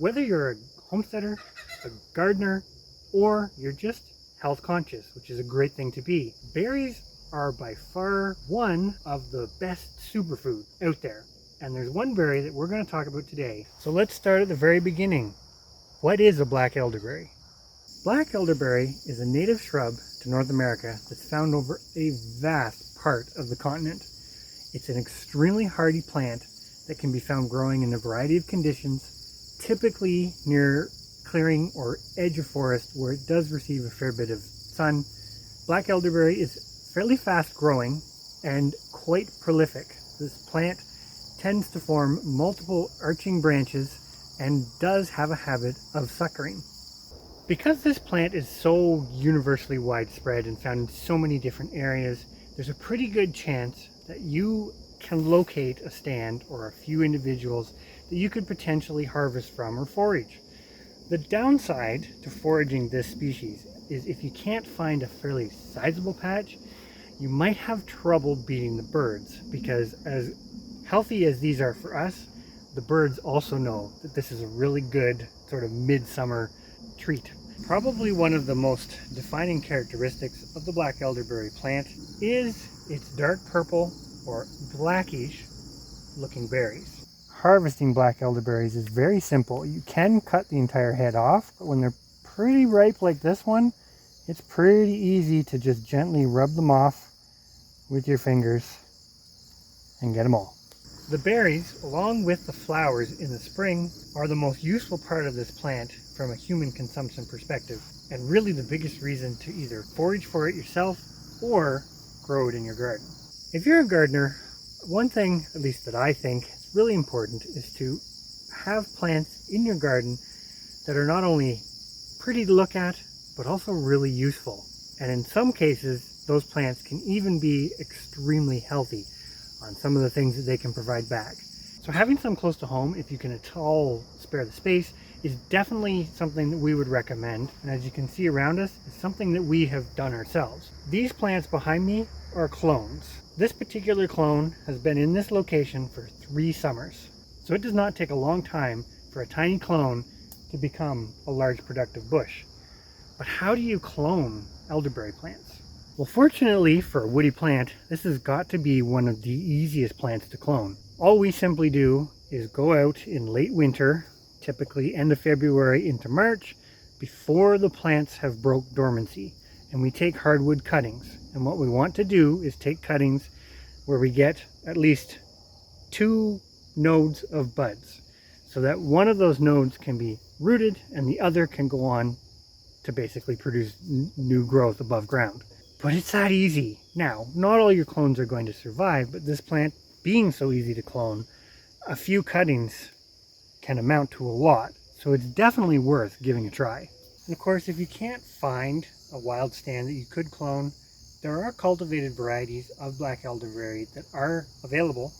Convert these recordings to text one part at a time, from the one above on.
Whether you're a homesteader, a gardener, or you're just health conscious, which is a great thing to be, berries are by far one of the best superfood out there. And there's one berry that we're going to talk about today. So let's start at the very beginning. What is a black elderberry? Black elderberry is a native shrub to North America that's found over a vast part of the continent. It's an extremely hardy plant that can be found growing in a variety of conditions, typically near clearing or edge of forest where it does receive a fair bit of sun. Black elderberry is fairly fast growing and quite prolific. This plant tends to form multiple arching branches and does have a habit of suckering. Because this plant is so universally widespread and found in so many different areas, there's a pretty good chance that you can locate a stand or a few individuals that you could potentially harvest from or forage. The downside to foraging this species is if you can't find a fairly sizable patch, you might have trouble beating the birds, because as healthy as these are for us, the birds also know that this is a really good sort of midsummer treat. Probably one of the most defining characteristics of the black elderberry plant is its dark purple or blackish looking berries. Harvesting black elderberries is very simple. You can cut the entire head off, but when they're pretty ripe like this one, it's pretty easy to just gently rub them off with your fingers and get them all. The berries, along with the flowers in the spring, are the most useful part of this plant from a human consumption perspective, and really the biggest reason to either forage for it yourself or grow it in your garden. If you're a gardener, one thing, at least that I think is really important, is to have plants in your garden that are not only pretty to look at, but also really useful. And in some cases, those plants can even be extremely healthy on some of the things that they can provide back. So having some close to home, if you can at all spare the space, is definitely something that we would recommend. And as you can see around us, it's something that we have done ourselves. These plants behind me are clones. This particular clone has been in this location for 3 summers. So it does not take a long time for a tiny clone to become a large productive bush. But how do you clone elderberry plants? Well, fortunately for a woody plant, this has got to be one of the easiest plants to clone. All we simply do is go out in late winter, typically end of February into March, before the plants have broke dormancy, and we take hardwood cuttings. And what we want to do is take cuttings where we get at least 2 nodes of buds, so that one of those nodes can be rooted and the other can go on to basically produce new growth above ground. But it's that easy. Now, not all your clones are going to survive, but this plant being so easy to clone, a few cuttings can amount to a lot. So it's definitely worth giving a try. And of course, if you can't find a wild stand that you could clone, there are cultivated varieties of black elderberry that are available.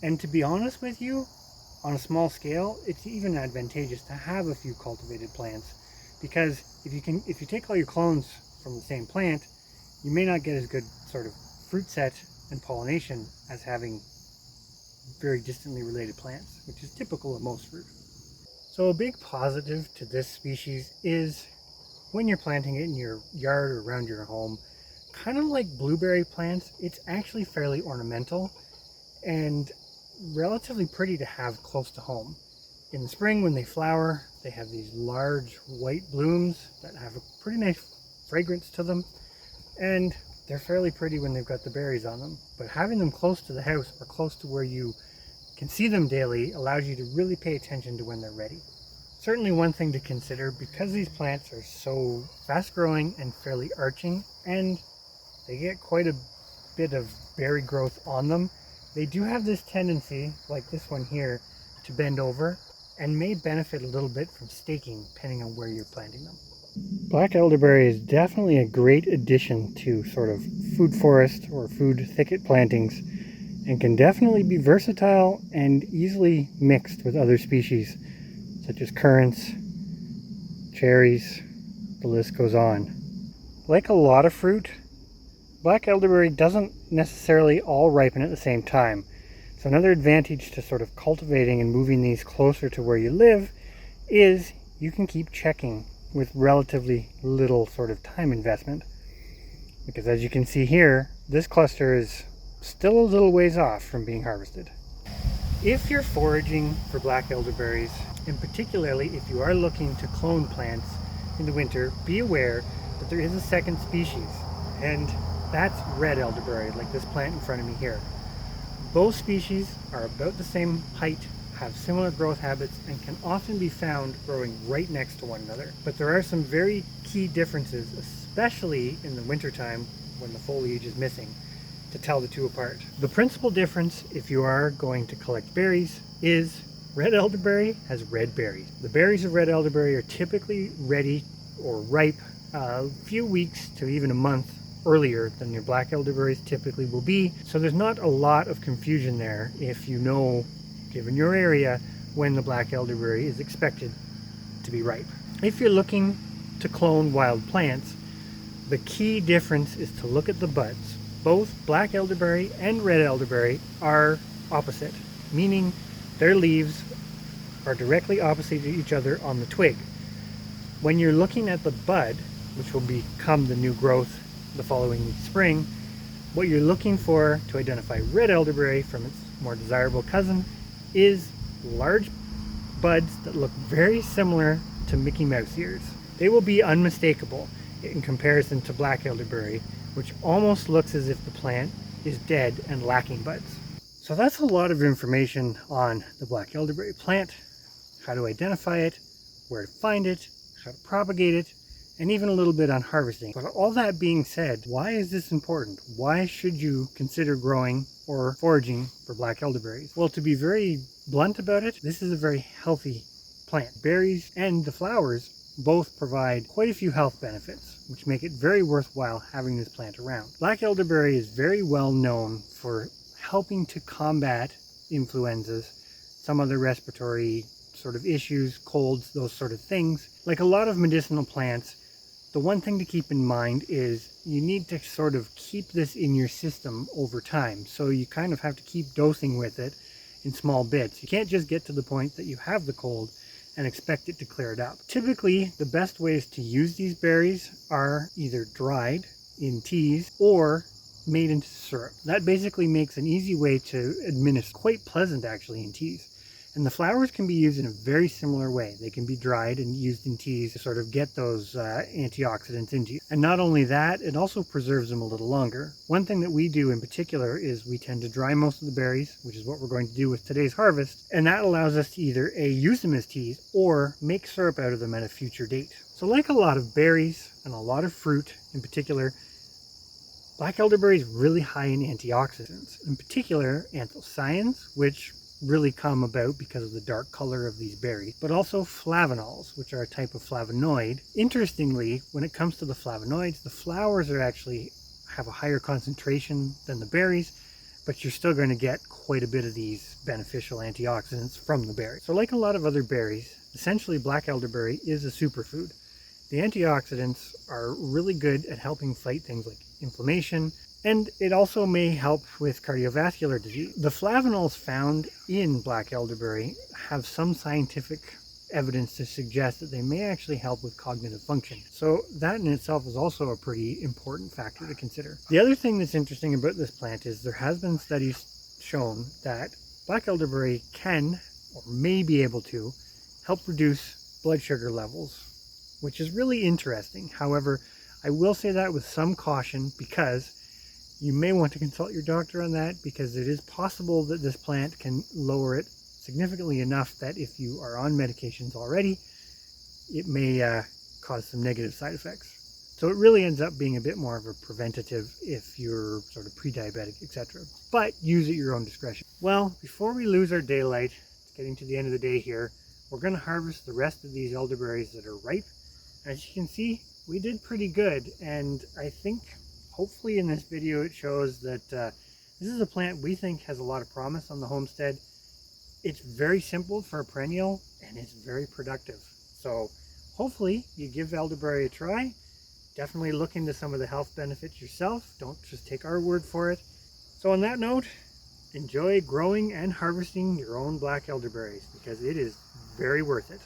And to be honest with you, on a small scale, it's even advantageous to have a few cultivated plants, because if you take all your clones from the same plant, you may not get as good sort of fruit set and pollination as having very distantly related plants, which is typical of most fruit. So a big positive to this species is when you're planting it in your yard or around your home, kind of like blueberry plants, it's actually fairly ornamental and relatively pretty to have close to home. In the spring when they flower, they have these large white blooms that have a pretty nice fragrance to them. And they're fairly pretty when they've got the berries on them, but having them close to the house or close to where you can see them daily allows you to really pay attention to when they're ready. Certainly one thing to consider, because these plants are so fast growing and fairly arching, and they get quite a bit of berry growth on them, they do have this tendency, like this one here, to bend over and may benefit a little bit from staking depending on where you're planting them. Black elderberry is definitely a great addition to sort of food forest or food thicket plantings, and can definitely be versatile and easily mixed with other species such as currants, cherries, the list goes on. Like a lot of fruit, black elderberry doesn't necessarily all ripen at the same time. So another advantage to sort of cultivating and moving these closer to where you live is you can keep checking with relatively little sort of time investment. Because as you can see here, this cluster is still a little ways off from being harvested. If you're foraging for black elderberries, and particularly if you are looking to clone plants in the winter, be aware that there is a second species, and that's red elderberry, like this plant in front of me here. Both species are about the same height, have similar growth habits, and can often be found growing right next to one another. But there are some very key differences, especially in the wintertime when the foliage is missing, to tell the two apart. The principal difference, if you are going to collect berries, is red elderberry has red berries. The berries of red elderberry are typically ready or ripe a few weeks to even a month earlier than your black elderberries typically will be. So there's not a lot of confusion there if you know, given your area, when the black elderberry is expected to be ripe. If you're looking to clone wild plants, the key difference is to look at the buds. Both black elderberry and red elderberry are opposite, meaning their leaves are directly opposite each other on the twig. When you're looking at the bud, which will become the new growth the following spring, what you're looking for to identify red elderberry from its more desirable cousin is large buds that look very similar to Mickey Mouse ears. They will be unmistakable in comparison to black elderberry, which almost looks as if the plant is dead and lacking buds. So that's a lot of information on the black elderberry plant, how to identify it, where to find it, how to propagate it, and even a little bit on harvesting. But all that being said, why is this important? Why should you consider growing or foraging for black elderberries? Well, to be very blunt about it, this is a very healthy plant. Berries and the flowers both provide quite a few health benefits, which make it very worthwhile having this plant around. Black elderberry is very well known for helping to combat influenzas, some other respiratory sort of issues, colds, those sort of things. Like a lot of medicinal plants, the one thing to keep in mind is you need to sort of keep this in your system over time. So you kind of have to keep dosing with it in small bits. You can't just get to the point that you have the cold and expect it to clear it up. Typically, the best ways to use these berries are either dried in teas or made into syrup. That basically makes an easy way to administer, quite pleasant actually, in teas. And the flowers can be used in a very similar way. They can be dried and used in teas to sort of get those antioxidants into you. And not only that, it also preserves them a little longer. One thing that we do in particular is we tend to dry most of the berries, which is what we're going to do with today's harvest. And that allows us to either use them as teas or make syrup out of them at a future date. So like a lot of berries and a lot of fruit in particular, black elderberry is really high in antioxidants, in particular anthocyanins, which really come about because of the dark color of these berries, but also flavonols, which are a type of flavonoid. Interestingly, when it comes to the flavonoids, the flowers are actually have a higher concentration than the berries, but you're still going to get quite a bit of these beneficial antioxidants from the berries. So like a lot of other berries, essentially black elderberry is a superfood. The antioxidants are really good at helping fight things like inflammation, and it also may help with cardiovascular disease. The flavonols found in black elderberry have some scientific evidence to suggest that they may actually help with cognitive function. So that in itself is also a pretty important factor to consider. The other thing that's interesting about this plant is there has been studies shown that black elderberry can or may be able to help reduce blood sugar levels, which is really interesting. However, I will say that with some caution, because you may want to consult your doctor on that, because it is possible that this plant can lower it significantly enough that if you are on medications already, it may cause some negative side effects. So it really ends up being a bit more of a preventative if you're sort of pre-diabetic, etc. But use at your own discretion. Well, before we lose our daylight, it's getting to the end of the day here, we're going to harvest the rest of these elderberries that are ripe. As you can see, we did pretty good, and I think hopefully in this video it shows that this is a plant we think has a lot of promise on the homestead. It's very simple for a perennial, and it's very productive. So hopefully you give elderberry a try. Definitely look into some of the health benefits yourself. Don't just take our word for it. So on that note, enjoy growing and harvesting your own black elderberries, because it is very worth it.